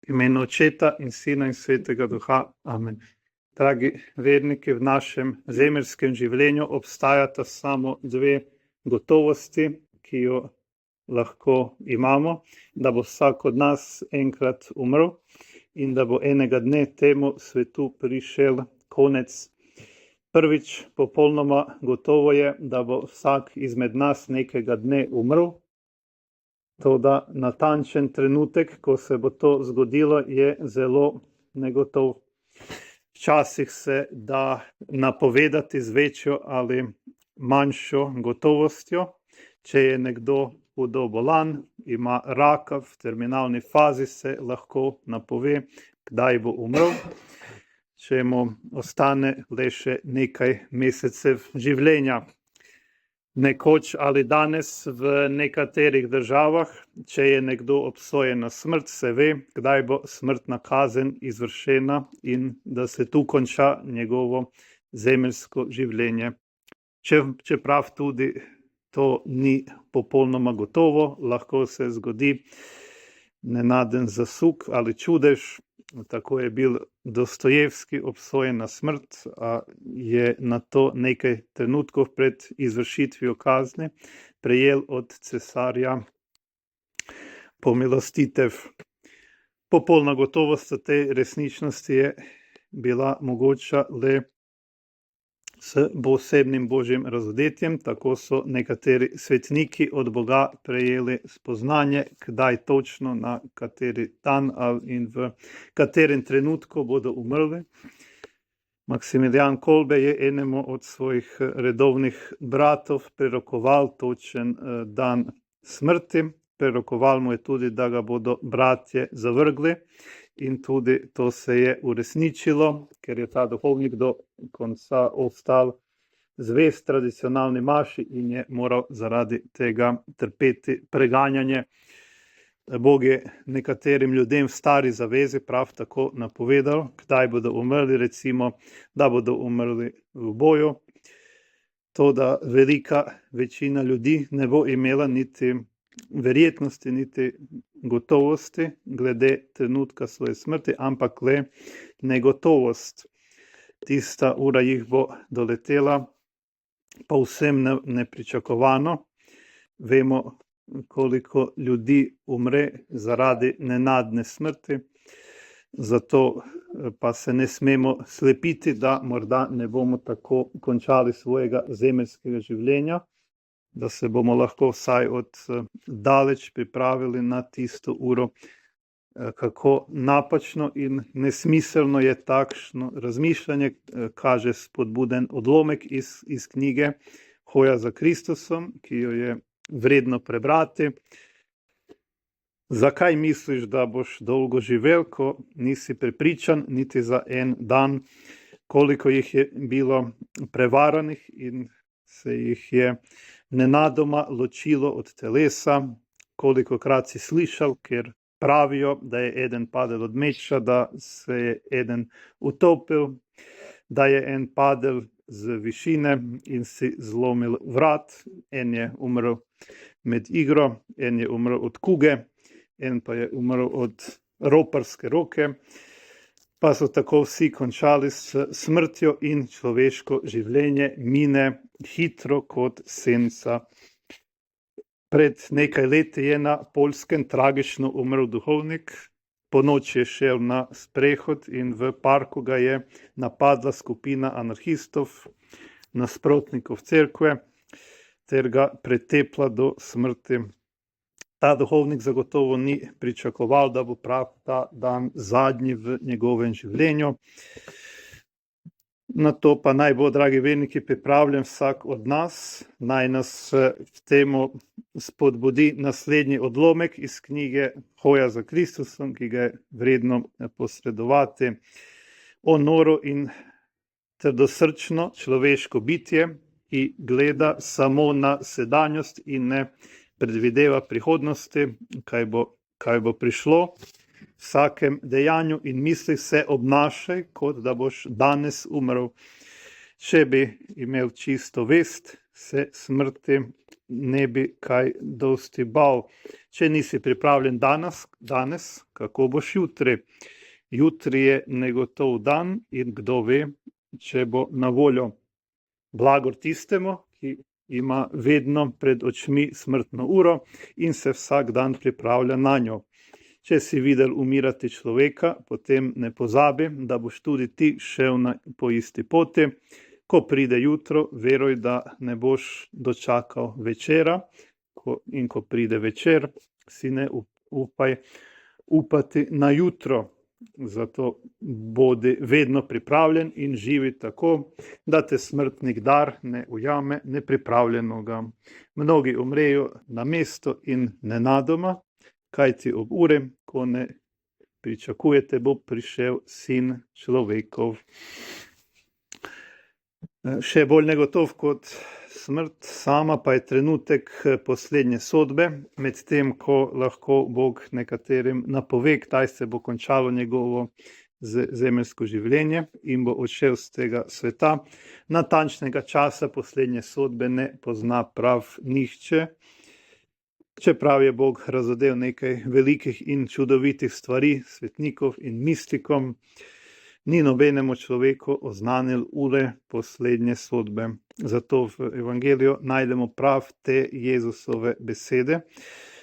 V imenu Očeta in Sina in Svetega Duha. Amen. Dragi verniki, v našem zemeljskem življenju obstajata samo dve gotovosti, ki jo lahko imamo, da bo vsak od nas enkrat umrl in da bo enega dne temu svetu prišel konec. Prvič, popolnoma gotovo je, da bo vsak izmed nas nekega dne umrl. Toda natančen trenutek, ko se bo to zgodilo, je zelo negotov. Včasih se da napovedati z večjo ali manjšo gotovostjo. Če je nekdo hudo bolan, ima raka, v terminalni fazi, se lahko napove, kdaj bo umrl. Če mu ostane le še nekaj mesecev življenja. Nekoč ali danes v nekaterih državah, če je nekdo obsojen na smrt, se ve, kdaj bo smrtna kazen izvršena in da se tu konča njegovo zemeljsko življenje. Čeprav tudi to ni popolnoma gotovo, lahko se zgodi nenaden zasuk ali čudež. Tako je bil Dostojevski obsojen na smrt, a je na to nekaj trenutkov pred izvršitvijo kazni prejel od cesarja pomilostitev. Popolna gotovost o tej resničnosti je bila mogoča le s posebnim božjim razodetjem. Tako so nekateri svetniki od Boga prejeli spoznanje, kdaj točno, na kateri dan in v katerem trenutku bodo umrli. Maksimilijan Kolbe je enemu od svojih redovnih bratov prerokoval točen dan smrti. Prerokoval mu je tudi, da ga bodo bratje zavrgli, in tudi to se je uresničilo, ker je ta duhovnik do konca ostal zvest tradicionalni maši in je moral zaradi tega trpeti preganjanje. Bog je nekaterim ljudem v stari zavezi prav tako napovedal, kdaj bodo umrli, recimo, da bodo umrli v boju. Toda velika večina ljudi ne bo imela niti verjetnosti, niti gotovosti glede trenutka svoje smrti, ampak le negotovost. Tista ura jih bo doletela povsem nepričakovano. Vemo, koliko ljudi umre zaradi nenadne smrti, zato pa se ne smemo slepiti, da morda ne bomo tako končali svojega zemeljskega življenja, da se bomo lahko vsaj od daleč pripravili na tisto uro. Kako napačno in nesmiselno je takšno razmišljanje, kaže spodbuden odlomek iz knjige Hoja za Kristusom, ki jo je vredno prebrati. Zakaj misliš, da boš dolgo živel, ko nisi prepričan niti za en dan? Koliko jih je bilo prevaranih in se jih je nenadoma ločilo od telesa? Kolikokrat si slišal, ker pravijo, da je eden padel od meča, da se je eden utopil, da je en padel z višine in si zlomil vrat, en je umrl med igro, en je umrl od kuge, en pa je umrl od roparske roke, pa so tako vsi končali s smrtjo in človeško življenje mine hitro kot senca. Pred nekaj leti je na Poljskem tragično umrl duhovnik. Ponoči je šel na sprehod in v parku ga je napadla skupina anarhistov, nasprotnikov cerkve, ter ga pretepla do smrti. Ta duhovnik zagotovo ni pričakoval, da bo prav ta dan zadnji v njegovem življenju. Na to pa naj bo, dragi verniki, pripravljen vsak od nas. Naj nas v temu spodbudi naslednji odlomek iz knjige Hoja za Kristusom, ki ga je vredno posredovati. O noro in trdosrčno človeško bitje, ki gleda samo na sedanjost in ne predvideva prihodnosti, kaj bo prišlo. V vsakem dejanju in misli se obnašaj, kot da boš danes umrl. Če bi imel čisto vest, se smrti ne bi kaj dosti bal. Če nisi pripravljen danes, kako boš jutri? Jutri je negotov dan in kdo ve, če bo na voljo. Blagor tistemu, ki ima vedno pred očmi smrtno uro in se vsak dan pripravlja na njo. Če si videl umirati človeka, potem ne pozabi, da boš tudi ti šel po isti poti. Ko pride jutro, veruj, da ne boš dočakal večera, in ko pride večer, si ne upaj upati na jutro. Zato bodi vedno pripravljen in živi tako, da te smrtnik dar ne ujame nepripravljenoga. Mnogi umrejo na mesto in nenadoma, kajti ob uri, ko ne pričakujete, bo prišel sin človekov. Še bolj negotov kot smrt sama pa je trenutek poslednje sodbe, medtem ko lahko Bog nekaterim napove, kdaj se bo končalo njegovo zemeljsko življenje in bo odšel z tega sveta. Natančnega časa poslednje sodbe ne pozna prav nihče, čeprav je Bog razodel nekaj velikih in čudovitih stvari svetnikov in mistikom, ni nobenemu človeku oznanil ure poslednje sodbe. Zato v evangeliju najdemo prav te Jezusove besede,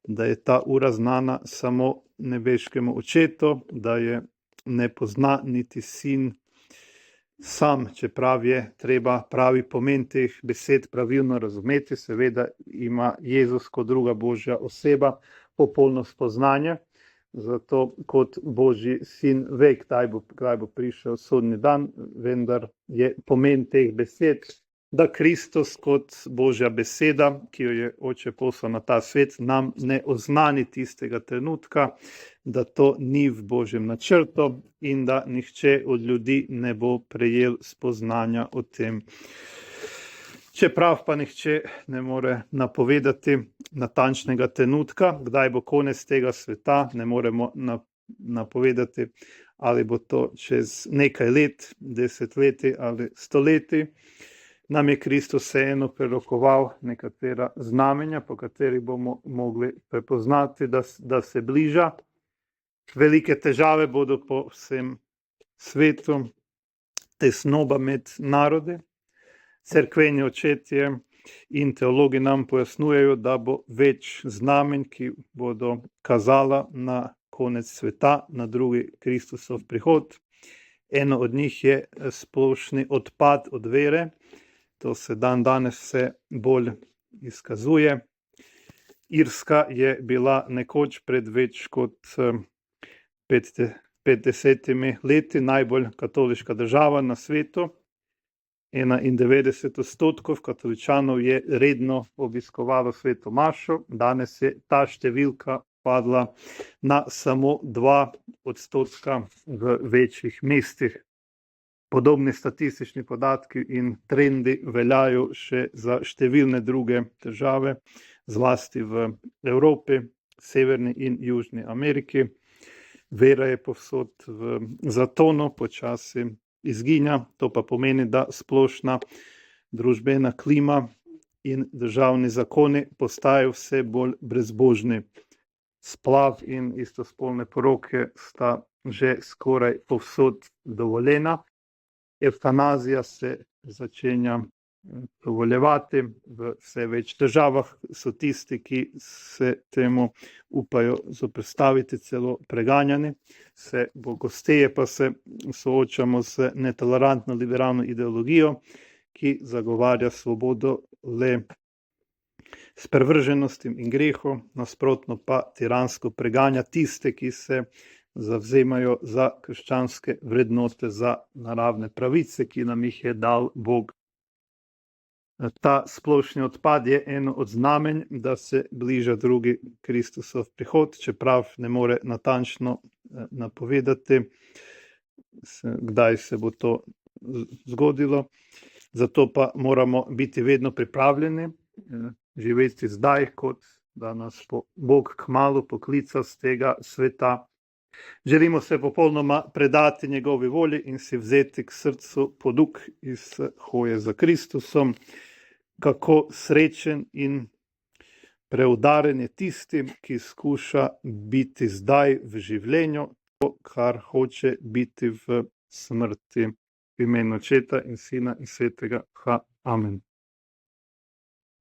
da je ta ura znana samo nebeškemu očetu, da je ne pozna niti sin sam, čeprav je treba pravi pomen teh besed pravilno razumeti. Seveda ima Jezus kot druga Božja oseba popolno spoznanje, zato kot Božji sin ve, kdaj bo prišel sodni dan, vendar je pomen teh besed, da Kristus kot Božja beseda, ki jo je Oče poslal na ta svet, nam ne oznani tistega trenutka, da to ni v Božjem načrtu in da nihče od ljudi ne bo prejel spoznanja o tem. Čeprav pa nihče ne more napovedati natančnega trenutka, kdaj bo konec tega sveta, ne moremo napovedati, ali bo to čez nekaj let, desetletij ali stoletij. Nam je Kristus vseeno prerokoval nekatera znamenja, po katerih bomo mogli prepoznati, da se bliža. Velike težave bodo po vsem svetu, tesnoba med narodi. Cerkveni očetje in teologi nam pojasnjujejo, da bo več znamenj, ki bodo kazala na konec sveta, na drugi Kristusov prihod. Eno od njih je splošni odpad od vere. To se danes vse bolj izkazuje. Irska je bila nekoč pred več kot 50 leti najbolj katoliška država na svetu. 91% katoličanov je redno obiskovalo sveto mašo, danes je ta številka padla na samo 2% v večjih mestih. Podobni statistični podatki in trendi veljajo še za številne druge države, zlasti v Evropi, Severni in Južni Ameriki. Vera je povsod v zatonu, počasi izginja, to pa pomeni, da splošna družbena klima in državni zakoni postajajo vse bolj brezbožni. Splav in istospolne poroke sta že skoraj povsod dovoljena. Evtanazija se začenja dovoljevati, v vse več državah so tisti, ki se temu upajo zoperstaviti, celo preganjani. Vse pogosteje pa se soočamo z netolerantno liberalno ideologijo, ki zagovarja svobodo le s prvrženostim in grehom, nasprotno pa tiransko preganja tiste, ki se zavzemajo za krščanske vrednote, za naravne pravice, ki nam jih je dal Bog. Ta splošni odpad je eno od znamenj, da se bliža drugi Kristusov prihod, čeprav ne more natančno napovedati, kdaj se bo to zgodilo. Zato pa moramo biti vedno pripravljeni, živeti zdaj, kot da nas bo Bog kmalu poklical z tega sveta. Želimo se popolnoma predati njegovi volji in si vzeti k srcu poduk iz hoje za Kristusom. Kako srečen in Preudaren je tistim, ki skuša biti zdaj v življenju to, kar hoče biti v smrti. V imenu Očeta in Sina in Svetega Duha. Amen.